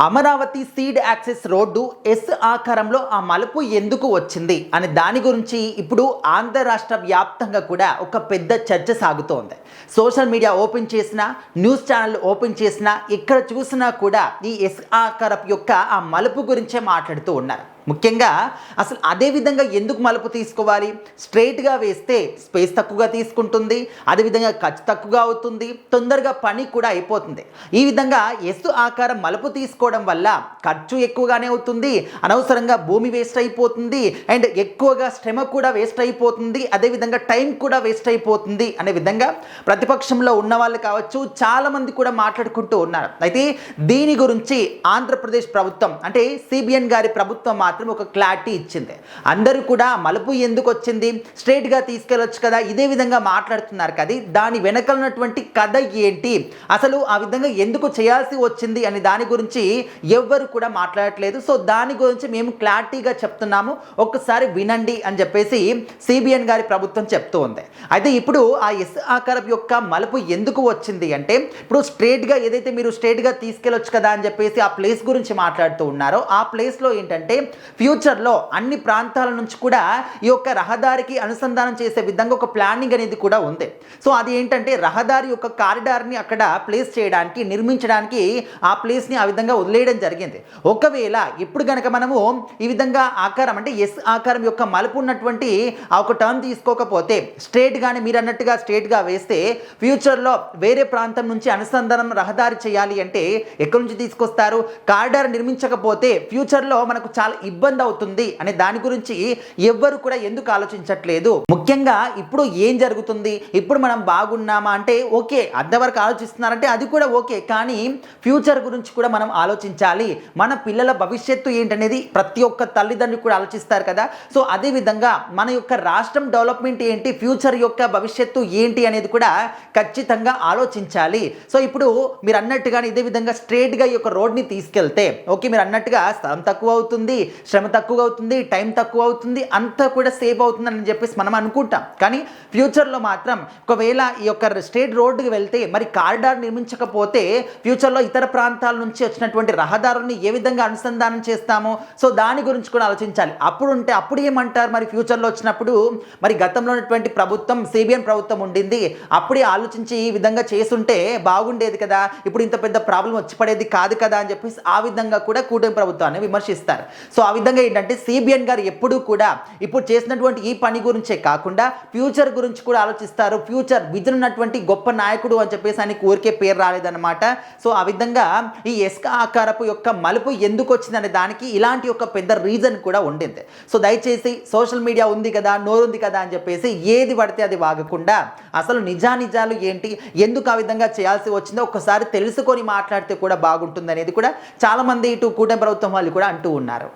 Amaravati seed access road S ఆకారంలో ఆ మలుపు ఎందుకు వచ్చింది అనే దాని గురించి ఇప్పుడు ఆంధ్ర రాష్ట్ర వ్యాప్తంగా కూడా ఒక పెద్ద చర్చ సాగుతోంది. సోషల్ మీడియా ఓపెన్ చేసినా, న్యూస్ ఛానల్ ఓపెన్ చేసినా, ఎక్కడ చూసినా కూడా ఈ ఎస్ ఆకారపు యొక్క ఆ మలుపు గురించే మాట్లాడుతూ ఉన్నారు. ముఖ్యంగా అసలు అదే విధంగా ఎందుకు మలుపు తీసుకోవాలి? స్ట్రైట్గా వేస్తే స్పేస్ తక్కువగా తీసుకుంటుంది, అదేవిధంగా ఖర్చు తక్కువగా అవుతుంది, తొందరగా పని కూడా అయిపోతుంది. ఈ విధంగా ఎస్ ఆకారం మలుపు తీసుకోవడం వల్ల ఖర్చు ఎక్కువగానే అవుతుంది, అనవసరంగా భూమి వేస్ట్ అయిపోతుంది, అండ్ ఎక్కువగా శ్రమ కూడా వేస్ట్ అయిపోతుంది, అదేవిధంగా టైం కూడా వేస్ట్ అయిపోతుంది అనే విధంగా ప్రతిపక్షంలో ఉన్న వాళ్ళు కావచ్చు చాలామంది కూడా మాట్లాడుకుంటూ ఉన్నారు. అయితే దీని గురించి ఆంధ్రప్రదేశ్ ప్రభుత్వం అంటే సిబిఎన్ గారి ప్రభుత్వం ఒక క్లారిటీ ఇచ్చింది. అందరూ కూడా మలుపు ఎందుకు వచ్చింది, స్ట్రైట్గా తీసుకెళ్ళొచ్చు కదా, ఇదే విధంగా మాట్లాడుతున్నారు కదా, దాని వెనకలున్నటువంటి కథ ఏంటి, అసలు ఆ విధంగా ఎందుకు చేయాల్సి వచ్చింది అని దాని గురించి ఎవ్వరు కూడా మాట్లాడట్లేదు. సో దాని గురించి మేము క్లారిటీగా చెప్తున్నాము, ఒక్కసారి వినండి అని చెప్పేసి సిబిఎన్ గారి ప్రభుత్వం చెప్తూ ఉంది. అయితే ఇప్పుడు ఆ ఎస్ ఆకారం యొక్క మలుపు ఎందుకు వచ్చింది అంటే, ఇప్పుడు స్ట్రైట్గా ఏదైతే మీరు స్ట్రైట్గా తీసుకెళ్ళొచ్చు కదా అని చెప్పేసి ఆ ప్లేస్ గురించి మాట్లాడుతూ ఉన్నారో, ఆ ప్లేస్లో ఏంటంటే ఫ్యూచర్లో అన్ని ప్రాంతాల నుంచి కూడా ఈ యొక్క రహదారికి అనుసంధానం చేసే విధంగా ఒక ప్లానింగ్ అనేది కూడా ఉంది. సో అది ఏంటంటే రహదారి యొక్క కారిడార్ని అక్కడ ప్లేస్ చేయడానికి, నిర్మించడానికి ఆ ప్లేస్ని ఆ విధంగా వదిలేయడం జరిగింది. ఒకవేళ ఇప్పుడు కనుక మనము ఈ విధంగా ఆకారం అంటే ఎస్ ఆకారం యొక్క మలుపు ఉన్నటువంటి ఆ ఒక టర్న్ తీసుకోకపోతే, స్ట్రైట్గానే మీరు అన్నట్టుగా స్ట్రైట్గా వేస్తే ఫ్యూచర్లో వేరే ప్రాంతం నుంచి అనుసంధానం రహదారి చేయాలి అంటే ఎక్కడి నుంచి తీసుకొస్తారు? కారిడార్ నిర్మించకపోతే ఫ్యూచర్లో మనకు చాలా ఇబ్బంది అవుతుంది అనే దాని గురించి ఎవ్వరు కూడా ఎందుకు ఆలోచించట్లేదు? ముఖ్యంగా ఇప్పుడు ఏం జరుగుతుంది, ఇప్పుడు మనం బాగున్నామా అంటే ఓకే, అంతవరకు ఆలోచిస్తున్నారంటే అది కూడా ఓకే, కానీ ఫ్యూచర్ గురించి కూడా మనం ఆలోచించాలి. మన పిల్లల భవిష్యత్తు ఏంటనేది ప్రతి ఒక్క తల్లిదండ్రులు కూడా ఆలోచిస్తారు కదా. సో అదే విధంగా మన యొక్క రాష్ట్రం డెవలప్మెంట్ ఏంటి, ఫ్యూచర్ యొక్క భవిష్యత్తు ఏంటి అనేది కూడా ఖచ్చితంగా ఆలోచించాలి. సో ఇప్పుడు మీరు అన్నట్టుగానే ఇదే విధంగా స్ట్రైట్గా ఈ యొక్క రోడ్ని తీసుకెళ్తే ఓకే, మీరు అన్నట్టుగా స్థలం తక్కువ అవుతుంది, శ్రమ తక్కువ అవుతుంది, టైం తక్కువ అవుతుంది, అంతా కూడా సేవ్ అవుతుందని చెప్పేసి మనం అనుకుంటాం. కానీ ఫ్యూచర్లో మాత్రం ఒకవేళ ఈ యొక్క స్ట్రైట్ రోడ్డుకి వెళ్తే మరి కారిడార్ నిర్మించకపోతే ఫ్యూచర్లో ఇతర ప్రాంతాల నుంచి వచ్చినటువంటి రహదారుల్ని ఏ విధంగా అనుసంధానం చేస్తామో సో దాని గురించి కూడా ఆలోచించాలి. అప్పుడు ఏమంటారు మరి ఫ్యూచర్లో వచ్చినప్పుడు, మరి గతంలో ఉన్నటువంటి ప్రభుత్వం సిబిఎన్ ప్రభుత్వం ఉండింది, అప్పుడే ఆలోచించి ఈ విధంగా చేసుంటే బాగుండేది కదా, ఇప్పుడు ఇంత పెద్ద ప్రాబ్లం వచ్చి పడేది కాదు కదా అని చెప్పేసి ఆ విధంగా కూడా కూటమి ప్రభుత్వాన్ని విమర్శిస్తారు. సో ఆ విధంగా ఏంటంటే సిబిఎన్ గారు ఎప్పుడూ కూడా ఇప్పుడు చేసినటువంటి ఈ పని గురించే కాకుండా ఫ్యూచర్ గురించి కూడా ఆలోచిస్తారు. ఫ్యూచర్ విజన్ ఉన్నటువంటి గొప్ప నాయకుడు అని చెప్పేసి ఆయనకి ఊరికే పేరు రాలేదన్నమాట. సో ఆ విధంగా ఈ ఎస్ ఆకారపు యొక్క మలుపు ఎందుకు వచ్చిందనే దానికి ఇలాంటి ఒక పెద్ద రీజన్ కూడా ఉండింది. సో దయచేసి సోషల్ మీడియా ఉంది కదా, నోరుంది కదా అని చెప్పేసి ఏది పడితే అది వాగకుండా అసలు నిజాలు ఏంటి, ఎందుకు ఆ విధంగా చేయాల్సి వచ్చిందో ఒక్కసారి తెలుసుకొని మాట్లాడితే కూడా బాగుంటుంది అనేది కూడా చాలామంది ఇటు కూటమి ప్రభుత్వం వాళ్ళు కూడా అంటూ ఉన్నారు.